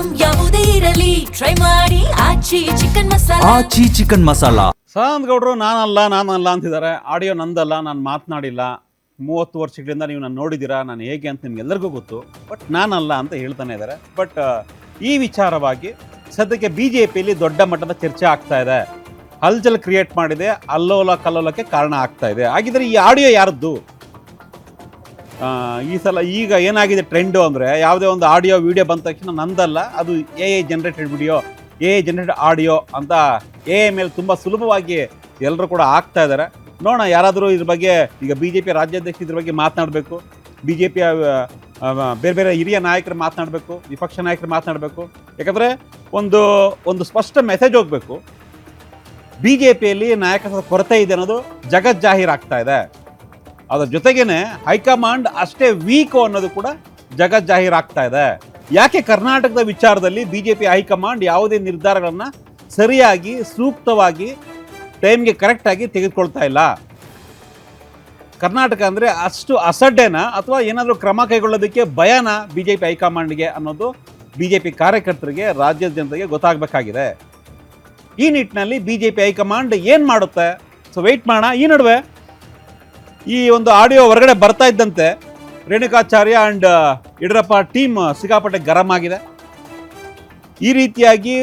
Item ಯಾವುದೇ ಇರಲಿ try ಮಾಡಿ ಆಚಿ ಚಿಕನ್ ಮಸಾಲಾ. ಸದಾನಂದ ಗೌಡರು ನಾನಲ್ಲ ಅಂತಿದ್ದಾರೆ. ಆಡಿಯೋ ನಂದಲ್ಲ, ನಾನು ಮಾತನಾಡಿಲ್ಲ. 30 ವರ್ಷಗಳಿಂದ ನೀವು ನಾನು ನೋಡಿದ್ದೀರಾ, ನಾನು ಹೇಗೆ ಅಂತ ನಿಮ್ಗೆಲ್ಲರಿಗೂ ಗೊತ್ತು. ಬಟ್ ನಾನಲ್ಲ ಅಂತ ಹೇಳ್ತಾನೆ ಇದ್ದಾರೆ. ಬಟ್ ಈ ವಿಚಾರವಾಗಿ ಸದ್ಯಕ್ಕೆ BJPಯಲ್ಲಿ ದೊಡ್ಡ ಮಟ್ಟದ ಚರ್ಚೆ ಆಗ್ತಾ ಇದೆ, ಹಲ್ಚಲ್ ಕ್ರಿಯೇಟ್ ಮಾಡಿದೆ, ಅಲ್ಲೋಲ ಕಲ್ಲೋಲಕ್ಕೆ ಕಾರಣ ಆಗ್ತಾ ಇದೆ. ಹಾಗಿದ್ರೆ ಈ ಆಡಿಯೋ ಯಾರದ್ದು? ಈ ಸಲ ಈಗ ಏನಾಗಿದೆ ಟ್ರೆಂಡು ಅಂದರೆ, ಯಾವುದೇ ಒಂದು ಆಡಿಯೋ ವಿಡಿಯೋ ಬಂದ ತಕ್ಷಣ ನಂದಲ್ಲ, ಅದು AI generated video, AI generated audio ಅಂತ AI ಮೇಲೆ ತುಂಬ ಸುಲಭವಾಗಿ ಎಲ್ಲರೂ ಕೂಡ ಆಗ್ತಾ ಇದ್ದಾರೆ. ನೋಡೋಣ ಯಾರಾದರೂ ಇದ್ರ ಬಗ್ಗೆ, ಈಗ BJP ರಾಜ್ಯಾಧ್ಯಕ್ಷ ಇದ್ರ ಬಗ್ಗೆ ಮಾತನಾಡಬೇಕು, BJPಯ ಬೇರೆ ಬೇರೆ ಹಿರಿಯ ನಾಯಕರು ಮಾತನಾಡಬೇಕು, ವಿಪಕ್ಷ ನಾಯಕರು ಮಾತನಾಡಬೇಕು. ಯಾಕಂದರೆ ಒಂದು ಸ್ಪಷ್ಟ ಮೆಸೇಜ್ ಹೋಗಬೇಕು. BJPಯಲ್ಲಿ ನಾಯಕತ್ವದ ಕೊರತೆ ಇದೆ ಅನ್ನೋದು ಜಗಜ್ಜಾಹೀರಾಗ್ತಾ ಇದೆ. ಅದರ ಜೊತೆಗೇನೆ ಹೈಕಮಾಂಡ್ ಅಷ್ಟೇ ವೀಕು ಅನ್ನೋದು ಕೂಡ ಜಗಜ್ಜಾಹೀರಾಗ್ತಾ ಇದೆ. ಯಾಕೆ ಕರ್ನಾಟಕದ ವಿಚಾರದಲ್ಲಿ BJP ಹೈಕಮಾಂಡ್ ಯಾವುದೇ ನಿರ್ಧಾರಗಳನ್ನು ಸರಿಯಾಗಿ ಸೂಕ್ತವಾಗಿ ಟೈಮ್ಗೆ ಕರೆಕ್ಟಾಗಿ ತೆಗೆದುಕೊಳ್ತಾ ಇಲ್ಲ? ಕರ್ನಾಟಕ ಅಂದರೆ ಅಷ್ಟು ಅಸಡ್ಡೆನಾ ಅಥವಾ ಏನಾದರೂ ಕ್ರಮ ಕೈಗೊಳ್ಳೋದಕ್ಕೆ ಭಯನಾ BJP ಹೈಕಮಾಂಡ್ಗೆ ಅನ್ನೋದು BJP ಕಾರ್ಯಕರ್ತರಿಗೆ, ರಾಜ್ಯದ ಜನತೆಗೆ ಗೊತ್ತಾಗಬೇಕಾಗಿದೆ. ಈ ನಿಟ್ಟಿನಲ್ಲಿ BJP ಹೈಕಮಾಂಡ್ ಏನು ಮಾಡುತ್ತೆ? ಸೊ ವೆಯ್ಟ್ ಮಾಡೋಣ. ಈ ನಡುವೆ ಈ ಒಂದು ಆಡಿಯೋ ಹೊರಗಡೆ ಬರ್ತಾ ಇದ್ದಂತೆ ರೇಣುಕಾಚಾರ್ಯ ಆ್ಯಂಡ್ ಯಡಿಯೂರಪ್ಪ ಟೀಮ್ ಸಿಕ್ಕಾಪಟ್ಟೆ ಗರಂ ಆಗಿದೆ. ಈ ರೀತಿಯಾಗಿ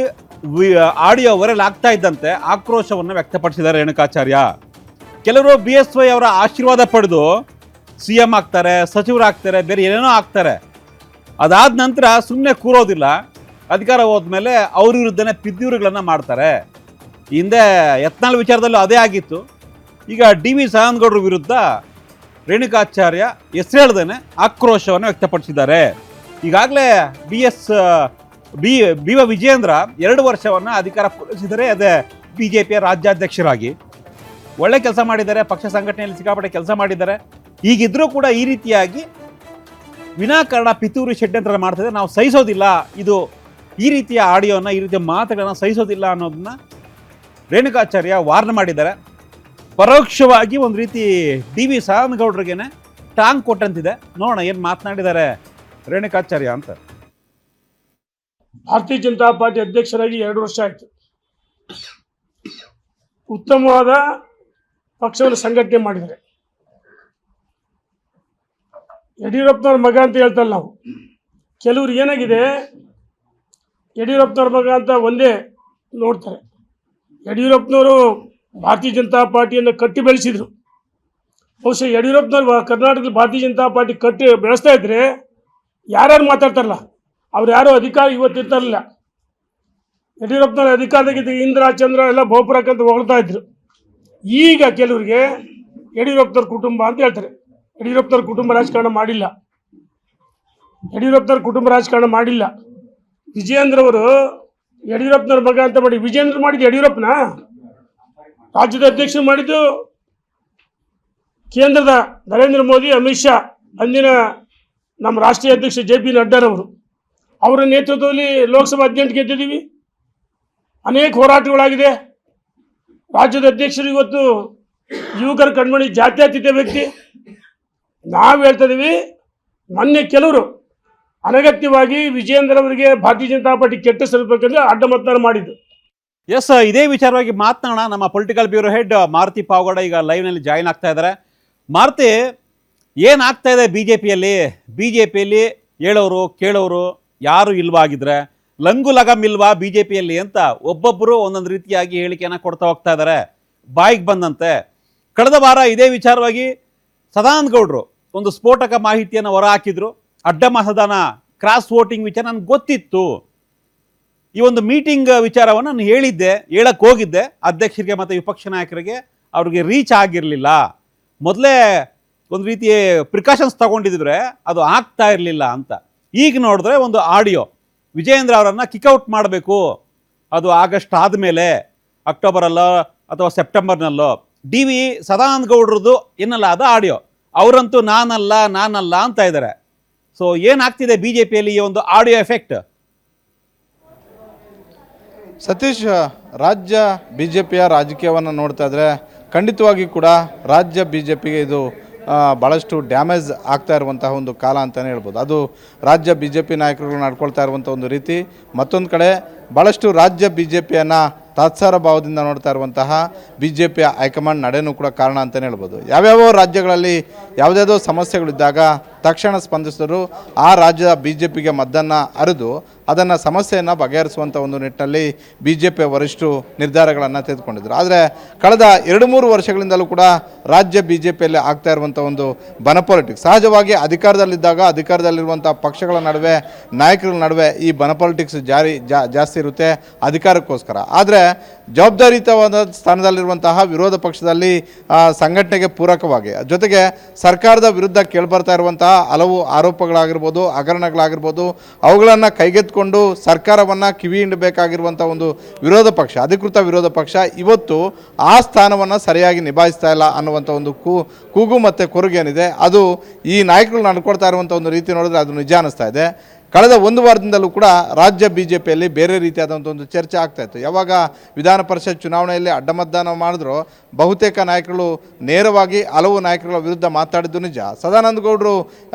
ಆಡಿಯೋ ವೈರಲ್ ಆಗ್ತಾ ಇದ್ದಂತೆ ಆಕ್ರೋಶವನ್ನು ವ್ಯಕ್ತಪಡಿಸಿದ್ದಾರೆ ರೇಣುಕಾಚಾರ್ಯ. ಕೆಲವರು BSY ಅವರ ಆಶೀರ್ವಾದ ಪಡೆದು CM ಆಗ್ತಾರೆ, ಸಚಿವರಾಗ್ತಾರೆ, ಬೇರೆ ಏನೇನೋ ಆಗ್ತಾರೆ. ಅದಾದ ನಂತರ ಸುಮ್ಮನೆ ಕೂರೋದಿಲ್ಲ, ಅಧಿಕಾರ ಹೋದ್ಮೇಲೆ ಅವ್ರ ವಿರುದ್ಧನೇ ಪಿದ್ಯೂರುಗಳನ್ನು ಮಾಡ್ತಾರೆ. ಹಿಂದೆ ಯತ್ನಾಳ್ ವಿಚಾರದಲ್ಲೂ ಅದೇ ಆಗಿತ್ತು. ಈಗ DV ಸದಾನಂದ ಗೌಡರ ವಿರುದ್ಧ ರೇಣುಕಾಚಾರ್ಯ ಹೆಸರು ಹೇಳ್ದೇನೆ ಆಕ್ರೋಶವನ್ನು ವ್ಯಕ್ತಪಡಿಸಿದ್ದಾರೆ. ಈಗಾಗಲೇ BY ವಿಜಯೇಂದ್ರ 2 ವರ್ಷವನ್ನು ಅಧಿಕಾರ ಪೂರೈಸಿದರೆ, ಅದೇ BJPಯ ರಾಜ್ಯಾಧ್ಯಕ್ಷರಾಗಿ ಒಳ್ಳೆ ಕೆಲಸ ಮಾಡಿದ್ದಾರೆ, ಪಕ್ಷ ಸಂಘಟನೆಯಲ್ಲಿ ಸಿಕ್ಕಾಪಟ್ಟೆ ಕೆಲಸ ಮಾಡಿದ್ದಾರೆ. ಈಗಿದ್ರೂ ಕೂಡ ಈ ರೀತಿಯಾಗಿ ವಿನಾಕಾರಣ ಪಿತೂರಿ ಷಡ್ಯಂತ್ರ ಮಾಡ್ತಿದ್ರೆ ನಾವು ಸಹಿಸೋದಿಲ್ಲ. ಇದು ಈ ರೀತಿಯ ಆಡಿಯೋನ, ಈ ರೀತಿಯ ಮಾತುಗಳನ್ನು ಸಹಿಸೋದಿಲ್ಲ ಅನ್ನೋದನ್ನ ರೇಣುಕಾಚಾರ್ಯ ವಾರ್ನ್ ಮಾಡಿದ್ದಾರೆ. ಪರೋಕ್ಷವಾಗಿ ಒಂದು ರೀತಿ DV ಸದಾನಂದ ಗೌಡರಿಗೇನೆ ಟಾಂಗ್ ಕೊಟ್ಟಂತಿದೆ. ನೋಡೋಣ ಏನು ಮಾತನಾಡಿದ್ದಾರೆ ರೇಣುಕಾಚಾರ್ಯ ಅಂತ. ಭಾರತೀಯ ಜನತಾ ಪಾರ್ಟಿ ಅಧ್ಯಕ್ಷರಾಗಿ 2 ವರ್ಷ ಆಯಿತು. ಉತ್ತಮವಾದ ಪಕ್ಷವನ್ನು ಸಂಘಟನೆ ಮಾಡಿದ್ದಾರೆ. ಯಡಿಯೂರಪ್ಪನವ್ರ ಮಗ ಅಂತ ಹೇಳ್ತಲ್ಲ ನಾವು. ಕೆಲವ್ರು ಏನಾಗಿದೆ, ಯಡಿಯೂರಪ್ಪನವ್ರ ಮಗ ಅಂತ ಒಂದೇ ನೋಡ್ತಾರೆ. ಯಡಿಯೂರಪ್ಪನವರು ಭಾರತೀಯ ಜನತಾ ಪಾರ್ಟಿಯನ್ನು ಕಟ್ಟಿ ಬೆಳೆಸಿದರು. ಬಹುಶಃ ಯಡಿಯೂರಪ್ಪನವ್ರು ಕರ್ನಾಟಕದಲ್ಲಿ ಭಾರತೀಯ ಜನತಾ ಪಾರ್ಟಿ ಕಟ್ಟಿ ಬೆಳೆಸ್ತಾ ಇದ್ರೆ ಯಾರ್ಯಾರು ಮಾತಾಡ್ತಾರಲ್ಲ ಅವ್ರು ಯಾರೋ ಅಧಿಕಾರ ಇವತ್ತಿರ್ತಾರಲ್ಲ. ಯಡಿಯೂರಪ್ಪನವ್ರ ಅಧಿಕಾರದಾಗಿದ್ದ ಇಂದ್ರ ಚಂದ್ರ ಎಲ್ಲ ಬಹುಪುರಕ್ಕಂತ ಹೊಗಳ್ತಾ ಇದ್ರು. ಈಗ ಕೆಲವರಿಗೆ ಯಡಿಯೂರಪ್ಪನವ್ರ ಕುಟುಂಬ ಅಂತ ಹೇಳ್ತಾರೆ. ಯಡಿಯೂರಪ್ಪನವ್ರ ಕುಟುಂಬ ರಾಜಕಾರಣ ಮಾಡಿಲ್ಲ. ವಿಜಯೇಂದ್ರ ಅವರು ಯಡಿಯೂರಪ್ಪನವ್ರ ಮಗ ಅಂತ ಮಾಡಿ, ವಿಜಯೇಂದ್ರ ಮಾಡಿದ್ದು ಯಡಿಯೂರಪ್ಪನ, ರಾಜ್ಯದ ಅಧ್ಯಕ್ಷರು ಮಾಡಿದ್ದು ಕೇಂದ್ರದ ನರೇಂದ್ರ ಮೋದಿ, ಅಮಿತ್ ಶಾ, ಅಂದಿನ ನಮ್ಮ ರಾಷ್ಟ್ರೀಯ ಅಧ್ಯಕ್ಷ JP ನಡ್ಡಾರವರು. ಅವರ ನೇತೃತ್ವದಲ್ಲಿ ಲೋಕಸಭಾ 18 ಗೆದ್ದಿದ್ದೀವಿ. ಅನೇಕ ಹೋರಾಟಗಳಾಗಿದೆ. ರಾಜ್ಯದ ಅಧ್ಯಕ್ಷರು ಇವತ್ತು ಯುವಕರ ಕಣ್ಮಣಿ, ಜಾತ್ಯತೀತ ವ್ಯಕ್ತಿ. ನಾವು ಹೇಳ್ತಾ ಇದ್ದೀವಿ, ಮೊನ್ನೆ ಕೆಲವರು ಅನಗತ್ಯವಾಗಿ ವಿಜಯೇಂದ್ರ ಅವರಿಗೆ ಭಾರತೀಯ ಜನತಾ ಪಾರ್ಟಿ ಕೆಟ್ಟ ಸರಿಬೇಕಂದ್ರೆ ಅಡ್ಡ ಮತದಾನ ಮಾಡಿದ್ದು. ಎಸ್, ಇದೇ ವಿಚಾರವಾಗಿ ಮಾತನಾಡೋಣ. ನಮ್ಮ political bureau head Maruti Pavagada ಈಗ ಲೈವ್ನಲ್ಲಿ ಜಾಯಿನ್ ಆಗ್ತಾ ಇದ್ದಾರೆ. ಮಾರುತಿ, ಏನಾಗ್ತಾ ಇದೆ BJPಯಲ್ಲಿ ಹೇಳೋರು ಕೇಳೋರು ಯಾರು ಇಲ್ವಾಗಿದ್ರೆ, ಲಂಗು ಲಗಮ್ ಇಲ್ವಾ BJPಯಲ್ಲಿ ಅಂತ ಒಬ್ಬೊಬ್ಬರು ಒಂದೊಂದು ರೀತಿಯಾಗಿ ಹೇಳಿಕೆಯನ್ನು ಕೊಡ್ತಾ ಹೋಗ್ತಾ ಇದ್ದಾರೆ, ಬಾಯಿಗೆ ಬಂದಂತೆ. ಕಳೆದ ವಾರ ಇದೇ ವಿಚಾರವಾಗಿ ಸದಾನಂದ ಗೌಡರು ಒಂದು ಸ್ಫೋಟಕ ಮಾಹಿತಿಯನ್ನು ಹೊರ ಹಾಕಿದ್ರು. ಅಡ್ಡ ಮತದಾನ, ಕ್ರಾಸ್ ವೋಟಿಂಗ್ ವಿಚಾರ ನನಗೆ ಗೊತ್ತಿತ್ತು. ಈ ಒಂದು ಮೀಟಿಂಗ್ ವಿಚಾರವನ್ನು ನಾನು ಹೇಳಕ್ಕೆ ಹೋಗಿದ್ದೆ ಅಧ್ಯಕ್ಷರಿಗೆ ಮತ್ತು ವಿಪಕ್ಷ ನಾಯಕರಿಗೆ, ಅವ್ರಿಗೆ ರೀಚ್ ಆಗಿರಲಿಲ್ಲ. ಮೊದಲೇ ಒಂದು ರೀತಿ ಪ್ರಿಕಾಷನ್ಸ್ ತಗೊಂಡಿದ್ರೆ ಅದು ಆಗ್ತಾ ಇರಲಿಲ್ಲ ಅಂತ. ಈಗ ನೋಡಿದ್ರೆ ಒಂದು ಆಡಿಯೋ, ವಿಜಯೇಂದ್ರ ಅವರನ್ನು ಕಿಕ್ಔಟ್ ಮಾಡಬೇಕು, ಅದು ಆಗಸ್ಟ್ ಆದಮೇಲೆ, ಅಕ್ಟೋಬರಲ್ಲೋ ಅಥವಾ ಸೆಪ್ಟೆಂಬರ್ನಲ್ಲೋ, DV ಸದಾನಂದ ಗೌಡ್ರದ್ದು ಏನಲ್ಲ ಅದು ಆಡಿಯೋ. ಅವರಂತೂ ನಾನಲ್ಲ ಅಂತ ಇದ್ದಾರೆ. ಸೊ ಏನಾಗ್ತಿದೆ BJPಯಲ್ಲಿ ಈ ಒಂದು ಆಡಿಯೋ ಎಫೆಕ್ಟ್? ಸತೀಶ್, ರಾಜ್ಯ BJPಯ ರಾಜಕೀಯವನ್ನು ನೋಡ್ತಾ ಇದ್ರೆ ಖಂಡಿತವಾಗಿ ಕೂಡ ರಾಜ್ಯ BJPಗೆ ಇದು ಭಾಳಷ್ಟು ಡ್ಯಾಮೇಜ್ ಆಗ್ತಾ ಇರುವಂತಹ ಒಂದು ಕಾಲ ಅಂತಲೇ ಹೇಳ್ಬೋದು. ಅದು ರಾಜ್ಯ ಬಿ ಜೆ ಪಿ ನಾಯಕರುಗಳು ನಡ್ಕೊಳ್ತಾ ಇರುವಂಥ ಒಂದು ರೀತಿ. ಮತ್ತೊಂದು ಕಡೆ ಭಾಳಷ್ಟು ರಾಜ್ಯ ಬಿ ಜೆ ಪಿಯನ್ನು ತಾತ್ಸಾರ ಭಾವದಿಂದ ನೋಡ್ತಾ ಇರುವಂತಹ ಬಿ ಜೆ ಪಿಯ ಹೈಕಮಾಂಡ್ ನಡೆನೂ ಕೂಡ ಕಾರಣ ಅಂತಲೇ ಹೇಳ್ಬೋದು. ಯಾವ್ಯಾವ ರಾಜ್ಯಗಳಲ್ಲಿ ಯಾವುದ್ಯಾವುದೋ ಸಮಸ್ಯೆಗಳಿದ್ದಾಗ ತಕ್ಷಣ ಸ್ಪಂದಿಸಿದ್ರು ಆ ರಾಜ್ಯದ ಬಿ ಜೆ ಪಿಗೆ ಮದ್ದನ್ನು ಅರಿದು ಅದನ್ನು ಸಮಸ್ಯೆಯನ್ನು ಬಗೆಹರಿಸುವಂಥ ಒಂದು ನಿಟ್ಟಿನಲ್ಲಿ ಬಿ ಜೆ ಪಿಯ ವರಿಷ್ಠರು ನಿರ್ಧಾರಗಳನ್ನು ತೆಗೆದುಕೊಂಡಿದ್ದರು. ಆದರೆ ಕಳೆದ 2-3 ವರ್ಷಗಳಿಂದಲೂ ಕೂಡ ರಾಜ್ಯ ಬಿ ಜೆ ಪಿಯಲ್ಲಿ ಆಗ್ತಾ ಇರುವಂಥ ಒಂದು ಬನ ಪಾಲಿಟಿಕ್ಸ್, ಸಹಜವಾಗಿ ಅಧಿಕಾರದಲ್ಲಿದ್ದಾಗ ಅಧಿಕಾರದಲ್ಲಿರುವಂಥ ಪಕ್ಷಗಳ ನಡುವೆ ನಾಯಕರ ನಡುವೆ ಈ ಬನ ಪಾಲಿಟಿಕ್ಸ್ ಜಾಸ್ತಿ ಇರುತ್ತೆ ಅಧಿಕಾರಕ್ಕೋಸ್ಕರ. ಆದರೆ ಜವಾಬ್ದಾರಿಯುತವಾದ ಸ್ಥಾನದಲ್ಲಿರುವಂತಹ ವಿರೋಧ ಪಕ್ಷದಲ್ಲಿ ಸಂಘಟನೆಗೆ ಪೂರಕವಾಗಿ ಜೊತೆಗೆ ಸರ್ಕಾರದ ವಿರುದ್ಧ ಕೇಳಿಬರ್ತಾ ಇರುವಂತಹ ಹಲವು ಆರೋಪಗಳಾಗಿರ್ಬೋದು, ಹಗರಣಗಳಾಗಿರ್ಬೋದು, ಅವುಗಳನ್ನು ಕೈಗೆತ್ತಿಕೊಂಡು ಸರ್ಕಾರವನ್ನು ಕಿವಿ ಹಿಂಡಬೇಕಾಗಿರುವಂಥ ಒಂದು ವಿರೋಧ ಪಕ್ಷ, ಅಧಿಕೃತ ವಿರೋಧ ಪಕ್ಷ ಇವತ್ತು ಆ ಸ್ಥಾನವನ್ನು ಸರಿಯಾಗಿ ನಿಭಾಯಿಸ್ತಾ ಇಲ್ಲ ಅನ್ನುವಂಥ ಒಂದು ಕೂಗು ಮತ್ತು ಕೊರಗೇನಿದೆ ಅದು ಈ ನಾಯಕರು ನಡ್ಕೊಳ್ತಾ ಇರುವಂಥ ಒಂದು ರೀತಿ ನೋಡಿದ್ರೆ ಅದು ನಿಜ ಅನ್ನಿಸ್ತಾ ಇದೆ. ಕಳೆದ 1 ವಾರದಿಂದಲೂ ಕೂಡ ರಾಜ್ಯ ಬಿ ಜೆ ಪಿಯಲ್ಲಿ ಬೇರೆ ರೀತಿಯಾದಂಥ ಒಂದು ಚರ್ಚೆ ಆಗ್ತಾಯಿತ್ತು. ಯಾವಾಗ ವಿಧಾನ ಪರಿಷತ್ ಚುನಾವಣೆಯಲ್ಲಿ ಅಡ್ಡಮತದಾನ ಮಾಡಿದ್ರು ಬಹುತೇಕ ನಾಯಕರು ನೇರವಾಗಿ ಹಲವು ನಾಯಕರುಗಳ ವಿರುದ್ಧ ಮಾತಾಡಿದ್ದು ನಿಜ. ಸದಾನಂದ ಗೌಡರು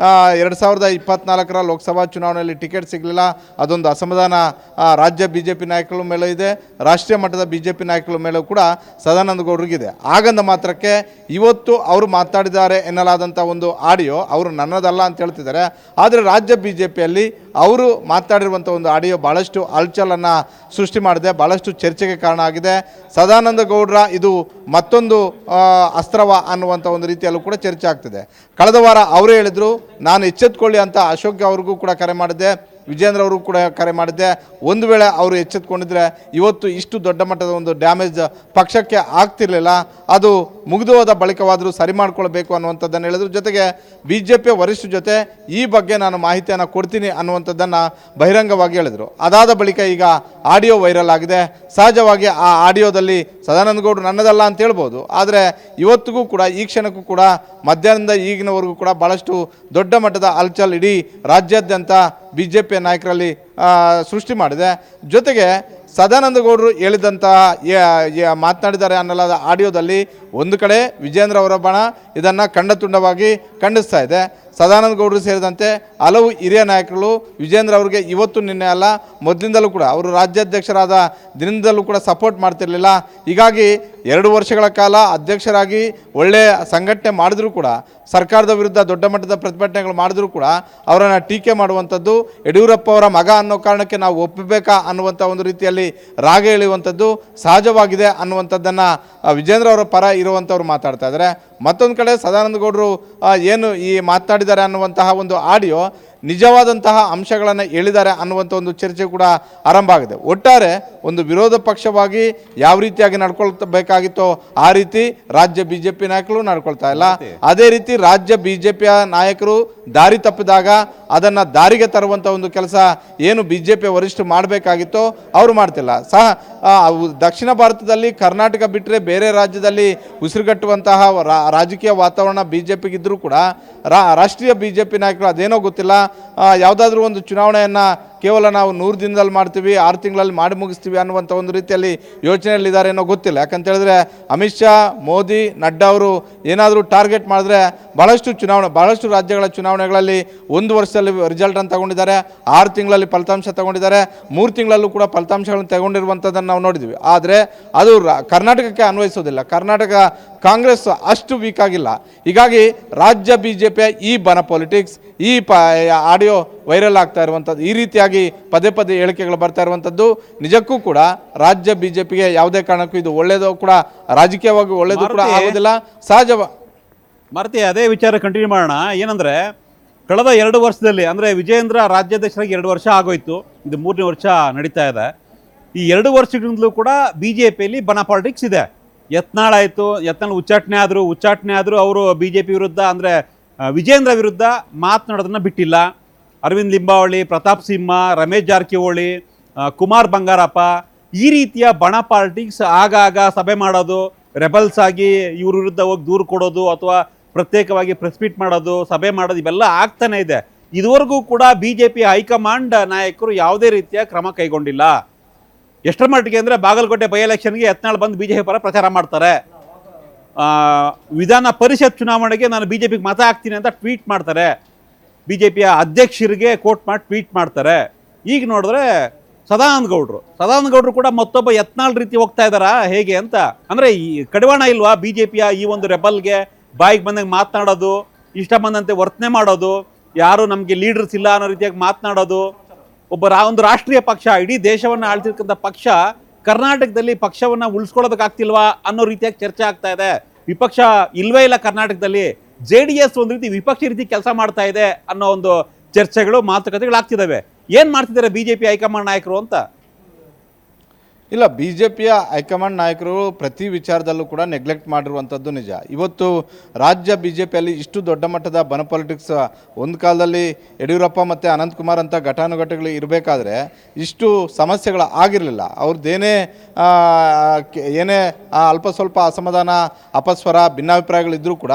2024ರ ಲೋಕಸಭಾ ಚುನಾವಣೆಯಲ್ಲಿ ಟಿಕೆಟ್ ಸಿಗಲಿಲ್ಲ, ಅದೊಂದು ಅಸಮಾಧಾನ ರಾಜ್ಯ ಬಿ ಜೆ ಪಿ ನಾಯಕರ ಮೇಲೂ ಇದೆ, ರಾಷ್ಟ್ರೀಯ ಮಟ್ಟದ ಬಿ ಜೆ ಪಿ ನಾಯಕರ ಮೇಲೂ ಕೂಡ ಸದಾನಂದ ಗೌಡರಿಗಿದೆ. ಆಗಂದ ಮಾತ್ರಕ್ಕೆ ಇವತ್ತು ಅವರು ಮಾತಾಡಿದ್ದಾರೆ ಎನ್ನಲಾದಂಥ ಒಂದು ಆಡಿಯೋ ಅವರು ನನ್ನದಲ್ಲ ಅಂತ ಹೇಳ್ತಿದ್ದಾರೆ. ಆದರೆ ರಾಜ್ಯ ಬಿ ಜೆ ಪಿಯಲ್ಲಿ ಅವರು ಮಾತಾಡಿರುವಂಥ ಒಂದು ಆಡಿಯೋ ಭಾಳಷ್ಟು ಹಲ್ಚಲನ್ನು ಸೃಷ್ಟಿ ಮಾಡಿದೆ, ಭಾಳಷ್ಟು ಚರ್ಚೆಗೆ ಕಾರಣ ಆಗಿದೆ. ಸದಾನಂದ ಗೌಡರ ಇದು ಮತ್ತೊಂದು ಅಸ್ತ್ರವ ಅನ್ನುವಂಥ ಒಂದು ರೀತಿಯಲ್ಲೂ ಕೂಡ ಚರ್ಚೆ ಆಗ್ತಿದೆ. ಕಳೆದ ವಾರ ಅವರೇ ಹೇಳಿದರು, ನಾನು ಎಚ್ಚೆತ್ಕೊಳ್ಳಿ ಅಂತ ಅಶೋಕ್ ಅವ್ರಿಗೂ ಕೂಡ ಕರೆ ಮಾಡಿದ್ದೆ, ವಿಜೇಂದ್ರ ಅವರು ಕೂಡ ಕರೆ ಮಾಡಿದ್ದೆ. ಒಂದು ವೇಳೆ ಅವರು ಎಚ್ಚೆತ್ಕೊಂಡಿದ್ರೆ ಇವತ್ತು ಇಷ್ಟು ದೊಡ್ಡ ಮಟ್ಟದ ಒಂದು ಡ್ಯಾಮೇಜ್ ಪಕ್ಷಕ್ಕೆ ಆಗ್ತಿರಲಿಲ್ಲ, ಅದು ಮುಗಿದು ಹೋದ ಬಳಿಕವಾದರೂ ಸರಿ ಮಾಡ್ಕೊಳ್ಬೇಕು ಅನ್ನುವಂಥದ್ದನ್ನು ಹೇಳಿದ್ರು. ಜೊತೆಗೆ ಬಿ ಜೆ ಪಿಯ ವರಿಷ್ಠರ ಜೊತೆ ಈ ಬಗ್ಗೆ ನಾನು ಮಾಹಿತಿಯನ್ನು ಕೊಡ್ತೀನಿ ಅನ್ನುವಂಥದ್ದನ್ನು ಬಹಿರಂಗವಾಗಿ ಹೇಳಿದರು. ಅದಾದ ಬಳಿಕ ಈಗ ಆಡಿಯೋ ವೈರಲ್ ಆಗಿದೆ. ಸಹಜವಾಗಿ ಆ ಆಡಿಯೋದಲ್ಲಿ ಸದಾನಂದ ಗೌಡರು ನನ್ನದಲ್ಲ ಅಂತ ಹೇಳ್ಬೋದು, ಆದರೆ ಇವತ್ತಿಗೂ ಕೂಡ ಈ ಕ್ಷಣಕ್ಕೂ ಕೂಡ ಮಧ್ಯಾಹ್ನದಿಂದ ಈಗಿನವರೆಗೂ ಕೂಡ ಭಾಳಷ್ಟು ದೊಡ್ಡ ಮಟ್ಟದ ಹಲ್ಚಲ್ ಇಡೀ ರಾಜ್ಯಾದ್ಯಂತ ಬಿ ಜೆ ಪಿಯ ನಾಯಕರಲ್ಲಿ ಸೃಷ್ಟಿ ಮಾಡಿದೆ. ಜೊತೆಗೆ ಸದಾನಂದ ಗೌಡರು ಹೇಳಿದಂತಹ ಮಾತನಾಡಿದ್ದಾರೆ ಅನ್ನಲಾದ ಆಡಿಯೋದಲ್ಲಿ ಒಂದು ಕಡೆ ವಿಜೇಂದ್ರ ಅವರ ಬಣ ಇದನ್ನು ಖಂಡತುಂಡವಾಗಿ ಖಂಡಿಸ್ತಾ ಇದೆ. ಸದಾನಂದ ಗೌಡರು ಸೇರಿದಂತೆ ಹಲವು ಹಿರಿಯ ನಾಯಕರು ವಿಜೇಂದ್ರ ಅವರಿಗೆ ಇವತ್ತು ನಿನ್ನೆ ಅಲ್ಲ ಮೊದಲಿಂದಲೂ ಕೂಡ ಅವರು ರಾಜ್ಯಾಧ್ಯಕ್ಷರಾದ ದಿನದಿಂದಲೂ ಕೂಡ ಸಪೋರ್ಟ್ ಮಾಡ್ತಿರಲಿಲ್ಲ. ಹೀಗಾಗಿ 2 ವರ್ಷಗಳ ಕಾಲ ಅಧ್ಯಕ್ಷರಾಗಿ ಒಳ್ಳೆಯ ಸಂಘಟನೆ ಮಾಡಿದರೂ ಕೂಡ ಸರ್ಕಾರದ ವಿರುದ್ಧ ದೊಡ್ಡ ಮಟ್ಟದ ಪ್ರತಿಭಟನೆಗಳು ಮಾಡಿದರೂ ಕೂಡ ಅವರನ್ನು ಟೀಕೆ ಮಾಡುವಂಥದ್ದು, ಯಡಿಯೂರಪ್ಪ ಅವರ ಮಗ ಅನ್ನೋ ಕಾರಣಕ್ಕೆ ನಾವು ಒಪ್ಪಬೇಕಾ ಅನ್ನುವಂಥ ಒಂದು ರೀತಿಯಲ್ಲಿ ರಾಗ ಎಳೆಯುವಂಥದ್ದು ಸಹಜವಾಗಿದೆ ಅನ್ನುವಂಥದ್ದನ್ನು ವಿಜೇಂದ್ರ ಅವರ ಪರ ಇರುವಂಥವ್ರು ಮಾತಾಡ್ತಾ ಇದ್ದಾರೆ. ಮತ್ತೊಂದು ಕಡೆ ಸದಾನಂದ ಗೌಡರು ಏನು ಈ ಮಾತನಾಡಿದ್ದಾರೆ ಅನ್ನುವಂತಹ ಒಂದು ಆಡಿಯೋ ನಿಜವಾದಂತಹ ಅಂಶಗಳನ್ನು ಹೇಳಿದ್ದಾರೆ ಅನ್ನುವಂಥ ಒಂದು ಚರ್ಚೆ ಕೂಡ ಆರಂಭ ಆಗಿದೆ. ಒಟ್ಟಾರೆ ಒಂದು ವಿರೋಧ ಪಕ್ಷವಾಗಿ ಯಾವ ರೀತಿಯಾಗಿ ನಡ್ಕೊಳ್ಬೇಕಾಗಿತ್ತೋ ಆ ರೀತಿ ರಾಜ್ಯ ಬಿ ಜೆ ಪಿ ನಾಯಕರು ನಡ್ಕೊಳ್ತಾ ಇಲ್ಲ. ಅದೇ ರೀತಿ ರಾಜ್ಯ ಬಿ ಜೆ ಪಿಯ ನಾಯಕರು ದಾರಿ ತಪ್ಪಿದಾಗ ಅದನ್ನು ದಾರಿಗೆ ತರುವಂಥ ಒಂದು ಕೆಲಸ ಏನು ಬಿ ಜೆ ಪಿಯ ವರಿಷ್ಠರು ಮಾಡಬೇಕಾಗಿತ್ತೋ ಅವರು ಮಾಡ್ತಿಲ್ಲ. ದಕ್ಷಿಣ ಭಾರತದಲ್ಲಿ ಕರ್ನಾಟಕ ಬಿಟ್ಟರೆ ಬೇರೆ ರಾಜ್ಯದಲ್ಲಿ ಉಸಿರುಗಟ್ಟುವಂತಹ ರಾಜಕೀಯ ವಾತಾವರಣ ಬಿ ಜೆ ಪಿಗಿದ್ದರೂ ಕೂಡ ರಾಷ್ಟ್ರೀಯ ಬಿ ಜೆ ಪಿ ನಾಯಕರು ಅದೇನೋ ಗೊತ್ತಿಲ್ಲ, ಯಾವುದಾದ್ರೂ ಒಂದು ಚುನಾವಣೆಯನ್ನು ಕೇವಲ ನಾವು 100 ದಿನದಲ್ಲಿ ಮಾಡ್ತೀವಿ, 6 ತಿಂಗಳಲ್ಲಿ ಮಾಡಿ ಮುಗಿಸ್ತೀವಿ ಅನ್ನುವಂಥ ಒಂದು ರೀತಿಯಲ್ಲಿ ಯೋಚನೆಯಲ್ಲಿದ್ದಾರೆ ಏನೋ ಗೊತ್ತಿಲ್ಲ. ಯಾಕಂತ ಹೇಳಿದ್ರೆ ಅಮಿತ್ ಶಾ, ಮೋದಿ, ನಡ್ಡಾ ಅವರು ಏನಾದರೂ ಟಾರ್ಗೆಟ್ ಮಾಡಿದ್ರೆ ಬಹಳಷ್ಟು ರಾಜ್ಯಗಳ ಚುನಾವಣೆಗಳಲ್ಲಿ 1 ವರ್ಷದಲ್ಲಿ ರಿಸಲ್ಟನ್ನು ತಗೊಂಡಿದ್ದಾರೆ, 6 ತಿಂಗಳಲ್ಲಿ ಫಲಿತಾಂಶ ತಗೊಂಡಿದ್ದಾರೆ, 3 ತಿಂಗಳಲ್ಲೂ ಕೂಡ ಫಲಿತಾಂಶಗಳನ್ನು ತಗೊಂಡಿರುವಂಥದ್ದನ್ನು ನಾವು ನೋಡಿದ್ವಿ. ಆದರೆ ಅದು ಕರ್ನಾಟಕಕ್ಕೆ ಅನ್ವಯಿಸೋದಿಲ್ಲ. ಕರ್ನಾಟಕ ಕಾಂಗ್ರೆಸ್ ಅಷ್ಟು ವೀಕ್ ಆಗಿಲ್ಲ. ಹೀಗಾಗಿ ರಾಜ್ಯ ಬಿ ಜೆ ಪಿಯ ಈ ಬನ ಪಾಲಿಟಿಕ್ಸ್, ಈ ಆಡಿಯೋ ವೈರಲ್ ಆಗ್ತಾ ಇರುವಂಥದ್ದು, ಈ ರೀತಿಯಾಗಿ ಪದೇ ಪದೇ ಹೇಳಿಕೆಗಳು ಬರ್ತಾ ಇರುವಂಥದ್ದು ನಿಜಕ್ಕೂ ಕೂಡ ರಾಜ್ಯ ಬಿ ಜೆ ಪಿಗೆ ಯಾವುದೇ ಕಾರಣಕ್ಕೂ ಇದು ಒಳ್ಳೆಯದು ಕೂಡ ರಾಜಕೀಯವಾಗಿ ಒಳ್ಳೆಯದು ಕೂಡ ಆಗೋದಿಲ್ಲ. ಮಾರುತಿ, ಅದೇ ವಿಚಾರ ಕಂಟಿನ್ಯೂ ಮಾಡೋಣ. ಏನಂದರೆ ಕಳೆದ 2 ವರ್ಷದಲ್ಲಿ ಅಂದರೆ ವಿಜೇಂದ್ರ ರಾಜ್ಯಾಧ್ಯಕ್ಷರಾಗಿ 2 ವರ್ಷ ಆಗೋಯ್ತು, ಇದು 3ನೇ ವರ್ಷ ನಡೀತಾ ಇದೆ. ಈ 2 ವರ್ಷಗಳಿಂದಲೂ ಕೂಡ ಬಿ ಜೆ ಪಿಯಲ್ಲಿ ಬನ ಪಾಲಿಟಿಕ್ಸ್ ಇದೆ. ಯತ್ನಾಳ್ ಆಯಿತು, ಯತ್ನಾಳ್ ಉಚ್ಚಾಟನೆ ಆದರೂ ಅವರು ಬಿ ಜೆ ಪಿ ವಿರುದ್ಧ ಅಂದರೆ ವಿಜೇಂದ್ರ ವಿರುದ್ಧ ಮಾತನಾಡೋದನ್ನು ಬಿಟ್ಟಿಲ್ಲ. ಅರವಿಂದ್ ಲಿಂಬಾವಳಿ, ಪ್ರತಾಪ್ ಸಿಂಹ, ರಮೇಶ್ ಜಾರಕಿಹೊಳಿ, ಕುಮಾರ್ ಬಂಗಾರಪ್ಪ, ಈ ರೀತಿಯ ಬಣ ಪಾಲಿಟಿಕ್ಸ್ ಆಗಾಗ ಸಭೆ ಮಾಡೋದು, ರೆಬಲ್ಸ್ ಆಗಿ ಇವ್ರ ವಿರುದ್ಧ ಹೋಗಿ ದೂರು ಕೊಡೋದು ಅಥವಾ ಪ್ರತ್ಯೇಕವಾಗಿ ಪ್ರೆಸ್ ಮೀಟ್ ಮಾಡೋದು, ಸಭೆ ಮಾಡೋದು, ಇವೆಲ್ಲ ಆಗ್ತಾನೆ ಇದೆ. ಇದುವರೆಗೂ ಕೂಡ ಬಿ ಜೆ ಪಿ ಹೈಕಮಾಂಡ್ ನಾಯಕರು ಯಾವುದೇ ರೀತಿಯ ಕ್ರಮ ಕೈಗೊಂಡಿಲ್ಲ. ಎಷ್ಟರ ಮಟ್ಟಿಗೆ ಅಂದರೆ ಬಾಗಲಕೋಟೆ ಬೈ ಎಲೆಕ್ಷನ್ಗೆ ಯತ್ನಾಳ್ ಬಂದು ಬಿ ಜೆ ಪಿ ಪರ ಪ್ರಚಾರ ಮಾಡ್ತಾರೆ. ವಿಧಾನ ಪರಿಷತ್ ಚುನಾವಣೆಗೆ ನಾನು ಬಿ ಜೆ ಪಿಗೆ ಮತ ಹಾಕ್ತೀನಿ ಅಂತ ಟ್ವೀಟ್ ಮಾಡ್ತಾರೆ. ಬಿ ಜೆ ಪಿಯ ಅಧ್ಯಕ್ಷರಿಗೆ ಕೋಟ್ ಮಾಡಿ ಟ್ವೀಟ್ ಮಾಡ್ತಾರೆ. ಈಗ ನೋಡಿದ್ರೆ ಸದಾನಂದ ಗೌಡರು ಕೂಡ ಮತ್ತೊಬ್ಬ ಯತ್ನಾಳ್ ರೀತಿ ಹೋಗ್ತಾ ಇದ್ದಾರಾ ಹೇಗೆ ಅಂತ. ಅಂದರೆ ಈ ಕಡಿವಾಣ ಇಲ್ವಾ ಬಿ ಜೆ ಪಿಯ ಈ ಒಂದು ರೆಬಲ್ಗೆ? ಬಾಯಿಗೆ ಬಂದಂಗೆ ಮಾತನಾಡೋದು, ಇಷ್ಟ ಬಂದಂತೆ ವರ್ತನೆ ಮಾಡೋದು, ಯಾರು ನಮಗೆ ಲೀಡರ್ಸ್ ಇಲ್ಲ ಅನ್ನೋ ರೀತಿಯಾಗಿ ಮಾತನಾಡೋದು. ಒಂದು ರಾಷ್ಟ್ರೀಯ ಪಕ್ಷ, ಇಡೀ ದೇಶವನ್ನು ಆಳ್ತಿರ್ತಕ್ಕಂಥ ಪಕ್ಷ ಕರ್ನಾಟಕದಲ್ಲಿ ಪಕ್ಷವನ್ನು ಉಳಿಸ್ಕೊಳ್ಳೋದಕ್ಕಾಗ್ತಿಲ್ವಾ ಅನ್ನೋ ರೀತಿಯಾಗಿ ಚರ್ಚೆ ಆಗ್ತಾ ಇದೆ. ವಿಪಕ್ಷ ಇಲ್ವೇ ಇಲ್ಲ ಕರ್ನಾಟಕದಲ್ಲಿ, JDS ಒಂದು ರೀತಿ ವಿಪಕ್ಷ ರೀತಿ ಕೆಲಸ ಮಾಡ್ತಾ ಇದೆ ಅನ್ನೋ ಒಂದು ಚರ್ಚೆಗಳು, ಮಾತುಕತೆಗಳು ಆಗ್ತಿದ್ದಾವೆ. ಏನು ಮಾಡ್ತಿದ್ದಾರೆ BJP ಹೈಕಮಾಂಡ್ ನಾಯಕರು ಅಂತ? ಇಲ್ಲ, ಬಿ ಜೆ ಪಿಯ ಹೈಕಮಾಂಡ್ ನಾಯಕರು ಪ್ರತಿ ವಿಚಾರದಲ್ಲೂ ಕೂಡ ನೆಗ್ಲೆಕ್ಟ್ ಮಾಡಿರುವಂಥದ್ದು ನಿಜ. ಇವತ್ತು ರಾಜ್ಯ ಬಿ ಜೆ ಪಿಯಲ್ಲಿ ಇಷ್ಟು ದೊಡ್ಡ ಮಟ್ಟದ ಬನ ಪಾಲಿಟಿಕ್ಸ್, ಒಂದು ಕಾಲದಲ್ಲಿ ಯಡಿಯೂರಪ್ಪ ಮತ್ತು ಅನಂತಕುಮಾರ್ ಅಂತ ಘಟಾನುಘಟಿಗಳು ಇರಬೇಕಾದ್ರೆ ಇಷ್ಟು ಸಮಸ್ಯೆಗಳು ಆಗಿರಲಿಲ್ಲ. ಅವ್ರದ್ದೇನೇ ಏನೇ ಅಲ್ಪ ಸ್ವಲ್ಪ ಅಸಮಾಧಾನ, ಅಪಸ್ವರ, ಭಿನ್ನಾಭಿಪ್ರಾಯಗಳಿದ್ದರೂ ಕೂಡ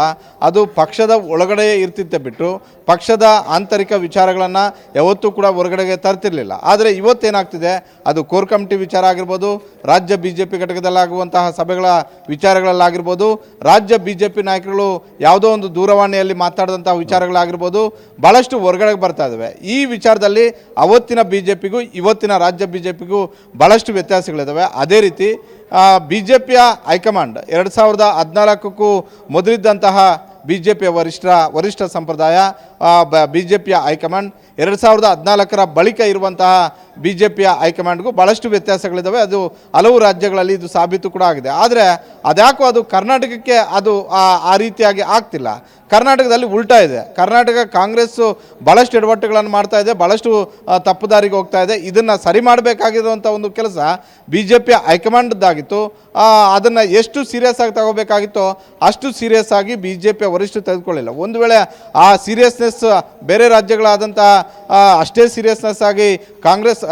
ಅದು ಪಕ್ಷದ ಒಳಗಡೆ ಇರ್ತಿತ್ತೆ ಬಿಟ್ಟು ಪಕ್ಷದ ಆಂತರಿಕ ವಿಚಾರಗಳನ್ನು ಯಾವತ್ತೂ ಕೂಡ ಹೊರಗಡೆಗೆ ತರ್ತಿರಲಿಲ್ಲ. ಆದರೆ ಇವತ್ತೇನಾಗ್ತಿದೆ, ಅದು ಕೋರ್ ಕಮಿಟಿ ವಿಚಾರ ಆಗಿರ್ಬೋದು, ರಾಜ್ಯ BJP ಘಟಕದಲ್ಲಾಗುವಂತಹ ಸಭೆಗಳ ವಿಚಾರಗಳಲ್ಲಾಗಿರ್ಬೋದು, ರಾಜ್ಯ BJP ನಾಯಕರುಗಳು ಯಾವುದೋ ಒಂದು ದೂರವಾಣಿಯಲ್ಲಿ ಮಾತಾಡಿದಂತಹ ವಿಚಾರಗಳಾಗಿರ್ಬೋದು, ಭಾಳಷ್ಟು ಹೊರಗಡೆಗೆ ಬರ್ತಾ ಇದ್ದಾವೆ. ಈ ವಿಚಾರದಲ್ಲಿ ಅವತ್ತಿನ BJPಗೂ ಇವತ್ತಿನ ರಾಜ್ಯ BJPಗೂ ಭಾಳಷ್ಟು ವ್ಯತ್ಯಾಸಗಳಿದ್ದಾವೆ. ಅದೇ ರೀತಿ BJPಯ ಹೈಕಮಾಂಡ್ 2014ಕ್ಕೂ ಮೊದಲಿದ್ದಂತಹ BJPಯ ವರಿಷ್ಠ ಸಂಪ್ರದಾಯ, BJPಯ ಹೈಕಮಾಂಡ್ 2014ರ ಬಳಿಕ ಇರುವಂತಹ BJPಯ ಹೈಕಮಾಂಡ್ಗೂ ಭಾಳಷ್ಟು ವ್ಯತ್ಯಾಸಗಳಿದ್ದಾವೆ. ಅದು ಹಲವು ರಾಜ್ಯಗಳಲ್ಲಿ ಇದು ಸಾಬೀತು ಕೂಡ ಆಗಿದೆ. ಆದರೆ ಅದ್ಯಾಕೋ ಅದು ಕರ್ನಾಟಕಕ್ಕೆ ಅದು ಆ ರೀತಿಯಾಗಿ ಆಗ್ತಿಲ್ಲ. ಕರ್ನಾಟಕದಲ್ಲಿ ಉಲ್ಟಾ ಇದೆ. ಕರ್ನಾಟಕ ಕಾಂಗ್ರೆಸ್ಸು ಭಾಳಷ್ಟು ಎಡವಟ್ಟುಗಳನ್ನು ಮಾಡ್ತಾ ಇದೆ, ಭಾಳಷ್ಟು ತಪ್ಪುದಾರಿಗೆ ಹೋಗ್ತಾ ಇದೆ. ಇದನ್ನು ಸರಿ ಮಾಡಬೇಕಾಗಿರುವಂಥ ಒಂದು ಕೆಲಸ BJPಯ ಹೈಕಮಾಂಡ್ದಾಗಿತ್ತು. ಅದನ್ನು ಎಷ್ಟು ಸೀರಿಯಸ್ ಆಗಿ ತಗೋಬೇಕಾಗಿತ್ತೋ ಅಷ್ಟು ಸೀರಿಯಸ್ ಆಗಿ BJPಯ ವರಿಷ್ಠರು ತೆಗೆದುಕೊಳ್ಳಿಲ್ಲ. ಒಂದು ವೇಳೆ ಆ ಸೀರಿಯಸ್ನೆಸ್ ಬೇರೆ ರಾಜ್ಯಗಳಾದಂತಹ ಅಷ್ಟೇ ಸೀರಿಯಸ್ನೆಸ್ ಆಗಿ ಕಾಂಗ್ರೆಸ್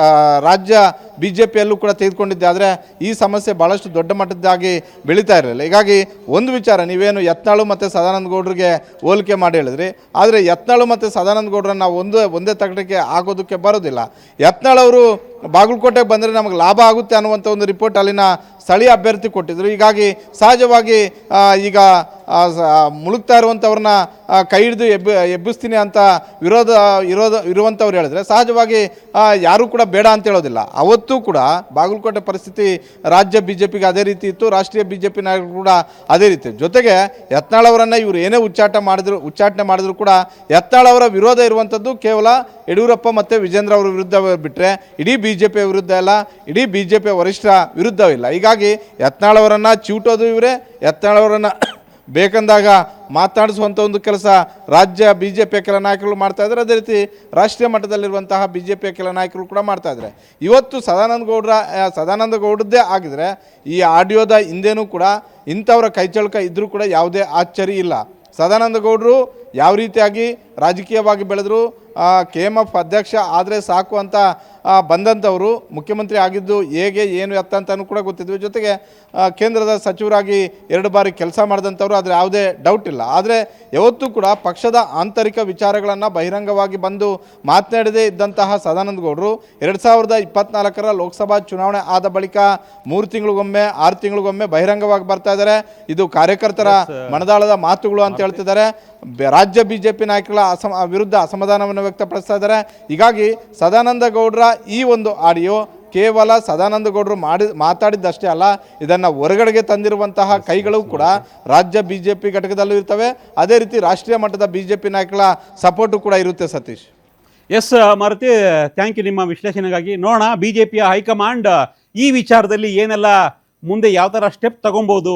ರಾಜ್ಯ BJPಯಲ್ಲೂ ಕೂಡ ತೆಗೆದುಕೊಂಡಿದ್ದೆ ಆದರೆ ಈ ಸಮಸ್ಯೆ ಭಾಳಷ್ಟು ದೊಡ್ಡ ಮಟ್ಟದ್ದಾಗಿ ಬೆಳೀತಾ ಇರಲಿಲ್ಲ. ಹೀಗಾಗಿ ಒಂದು ವಿಚಾರ, ನೀವೇನು ಯತ್ನಾಳು ಮತ್ತು ಸದಾನಂದ ಗೌಡರಿಗೆ ಹೋಲಿಕೆ ಮಾಡಿ ಹೇಳಿದ್ರಿ, ಆದರೆ ಯತ್ನಾಳು ಮತ್ತು ಸದಾನಂದ ಗೌಡರನ್ನ ನಾವು ಒಂದೇ ತಗಟಕ್ಕೆ ಆಗೋದಕ್ಕೆ ಬರೋದಿಲ್ಲ. ಯತ್ನಾಳ್ ಅವರು ಬಾಗಲಕೋಟೆಗೆ ಬಂದರೆ ನಮಗೆ ಲಾಭ ಆಗುತ್ತೆ ಅನ್ನುವಂಥ ಒಂದು ರಿಪೋರ್ಟ್ ಅಲ್ಲಿನ ಸ್ಥಳೀಯ ಅಭ್ಯರ್ಥಿ ಕೊಟ್ಟಿದ್ದರು. ಹೀಗಾಗಿ ಸಹಜವಾಗಿ ಈಗ ಮುಳುಗ್ತಾ ಇರುವಂಥವ್ರನ್ನ ಕೈ ಹಿಡಿದು ಎಬ್ಬಿಸ್ತೀನಿ ಅಂತ ಇರುವಂಥವ್ರು ಹೇಳಿದ್ರೆ ಸಹಜವಾಗಿ ಯಾರೂ ಕೂಡ ಬೇಡ ಅಂತ ಹೇಳೋದಿಲ್ಲ. ಅವತ್ತೂ ಕೂಡ ಬಾಗಲಕೋಟೆ ಪರಿಸ್ಥಿತಿ ರಾಜ್ಯ BJPಗೆ ಅದೇ ರೀತಿ ಇತ್ತು, ರಾಷ್ಟ್ರೀಯ BJP ನಾಯಕರು ಕೂಡ ಅದೇ ರೀತಿ. ಜೊತೆಗೆ ಯತ್ನಾಳ್ ಅವರನ್ನು ಇವರು ಏನೇ ಉಚ್ಚಾಟನೆ ಮಾಡಿದ್ರು ಕೂಡ ಯತ್ನಾಳ್ ಅವರ ವಿರೋಧ ಇರುವಂಥದ್ದು ಕೇವಲ ಯಡಿಯೂರಪ್ಪ ಮತ್ತು ವಿಜೇಂದ್ರ ಅವರ ವಿರುದ್ಧ ಬಿಟ್ಟರೆ ಇಡೀ BJPಯ ವಿರುದ್ಧ ಇಲ್ಲ, ಇಡೀ BJPಯ ವರಿಷ್ಠರ ವಿರುದ್ಧವಿಲ್ಲ. ಹೀಗಾಗಿ ಯತ್ನಾಳ್ ಅವರನ್ನು ಚಿವುಟೋದು ಇವರೇ, ಯತ್ನಾಳ್ ಅವರನ್ನು ಬೇಕಂದಾಗ ಮಾತನಾಡಿಸುವಂಥ ಒಂದು ಕೆಲಸ ರಾಜ್ಯ BJPಯ ಕೆಲ ನಾಯಕರು ಮಾಡ್ತಾ ಇದ್ದಾರೆ. ಅದೇ ರೀತಿ ರಾಷ್ಟ್ರೀಯ ಮಟ್ಟದಲ್ಲಿರುವಂತಹ BJPಯ ಕೆಲ ನಾಯಕರು ಕೂಡ ಮಾಡ್ತಾ ಇದ್ದಾರೆ. ಇವತ್ತು ಸದಾನಂದ ಗೌಡದ್ದೇ ಆಗಿದ್ರೆ ಈ ಆಡಿಯೋದ ಹಿಂದೇನೂ ಕೂಡ ಇಂಥವರ ಕೈಚಳಕ ಇದ್ದರೂ ಕೂಡ ಯಾವುದೇ ಆಶ್ಚರ್ಯ ಇಲ್ಲ. ಸದಾನಂದ ಗೌಡರು ಯಾವ ರೀತಿಯಾಗಿ ರಾಜಕೀಯವಾಗಿ ಬೆಳೆದ್ರು, KMF ಅಧ್ಯಕ್ಷ ಆದರೆ ಸಾಕು ಅಂತ ಬಂದಂಥವರು, ಮುಖ್ಯಮಂತ್ರಿ ಆಗಿದ್ದು ಹೇಗೆ ಏನು ಎತ್ತ ಅಂತಲೂ ಕೂಡ ಗೊತ್ತಿದ್ವಿ. ಜೊತೆಗೆ ಕೇಂದ್ರದ ಸಚಿವರಾಗಿ 2 ಬಾರಿ ಕೆಲಸ ಮಾಡಿದಂಥವ್ರು, ಆದರೆ ಯಾವುದೇ ಡೌಟ್ ಇಲ್ಲ. ಆದರೆ ಯಾವತ್ತೂ ಕೂಡ ಪಕ್ಷದ ಆಂತರಿಕ ವಿಚಾರಗಳನ್ನು ಬಹಿರಂಗವಾಗಿ ಬಂದು ಮಾತನಾಡದೇ ಇದ್ದಂತಹ ಸದಾನಂದ ಗೌಡರು 2024ರ ಲೋಕಸಭಾ ಚುನಾವಣೆ ಆದ ಬಳಿಕ 3 ತಿಂಗಳಿಗೊಮ್ಮೆ 6 ತಿಂಗಳಿಗೊಮ್ಮೆ ಬಹಿರಂಗವಾಗಿ ಬರ್ತಾ ಇದ್ದಾರೆ. ಇದು ಕಾರ್ಯಕರ್ತರ ಮನದಾಳದ ಮಾತುಗಳು ಅಂತ ಹೇಳ್ತಿದ್ದಾರೆ. ರಾಜ್ಯ BJP ನಾಯಕರ ವಿರುದ್ಧ ಅಸಮಾಧಾನವನ್ನು ವ್ಯಕ್ತಪಡಿಸ್ತಾ ಇದ್ದಾರೆ. ಹೀಗಾಗಿ ಸದಾನಂದ ಗೌಡರ ಈ ಒಂದು ಆಡಿಯೋ ಕೇವಲ ಸದಾನಂದ ಗೌಡರು ಮಾತಾಡಿದ್ದಷ್ಟೇ ಅಲ್ಲ, ಇದನ್ನು ಹೊರಗಡೆಗೆ ತಂದಿರುವಂತಹ ಕೈಗಳು ಕೂಡ ರಾಜ್ಯ BJP ಘಟಕದಲ್ಲೂ ಇರ್ತವೆ. ಅದೇ ರೀತಿ ರಾಷ್ಟ್ರೀಯ ಮಟ್ಟದ BJP ನಾಯಕರ ಸಪೋರ್ಟು ಕೂಡ ಇರುತ್ತೆ. Satish. S Maruti, thank you ನಿಮ್ಮ ವಿಶ್ಲೇಷಣೆಗಾಗಿ. ನೋಡೋಣ BJPಯ ಹೈಕಮಾಂಡ್ ಈ ವಿಚಾರದಲ್ಲಿ ಏನೆಲ್ಲ ಮುಂದೆ ಯಾವ ಥರ ಸ್ಟೆಪ್ ತಗೊಬೋದು,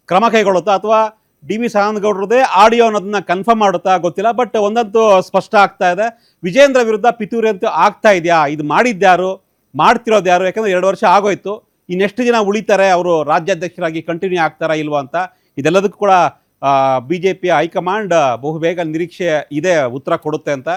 ಕ್ರಮ ಕೈಗೊಳ್ಳುತ್ತಾ ಅಥವಾ DV ಸದಾನಂದ ಗೌಡ್ರದೇ ಆಡಿಯೋ ಅನ್ನೋದನ್ನ ಕನ್ಫರ್ಮ್ ಮಾಡುತ್ತಾ ಗೊತ್ತಿಲ್ಲ. ಬಟ್ ಒಂದಂತೂ ಸ್ಪಷ್ಟ ಆಗ್ತಾ ಇದೆ, ವಿಜೇಂದ್ರ ವಿರುದ್ಧ ಪಿತೂರಿ ಅಂತೂ ಆಗ್ತಾ ಇದೆಯಾ, ಇದು ಮಾಡಿದ್ಯಾರು, ಮಾಡ್ತಿರೋದು ಯಾರು? ಯಾಕಂದರೆ 2 ವರ್ಷ ಆಗೋಯ್ತು. ಇನ್ನೆಷ್ಟು ಜನ ಉಳಿತಾರೆ, ಅವರು ರಾಜ್ಯಾಧ್ಯಕ್ಷರಾಗಿ ಕಂಟಿನ್ಯೂ ಆಗ್ತಾರಾ ಇಲ್ವಾ ಅಂತ ಇದೆಲ್ಲದಕ್ಕೂ ಕೂಡ BJPಯ ಹೈಕಮಾಂಡ್ ಬಹುಬೇಗ ನಿರೀಕ್ಷೆ ಇದೆ ಉತ್ತರ ಕೊಡುತ್ತೆ ಅಂತ.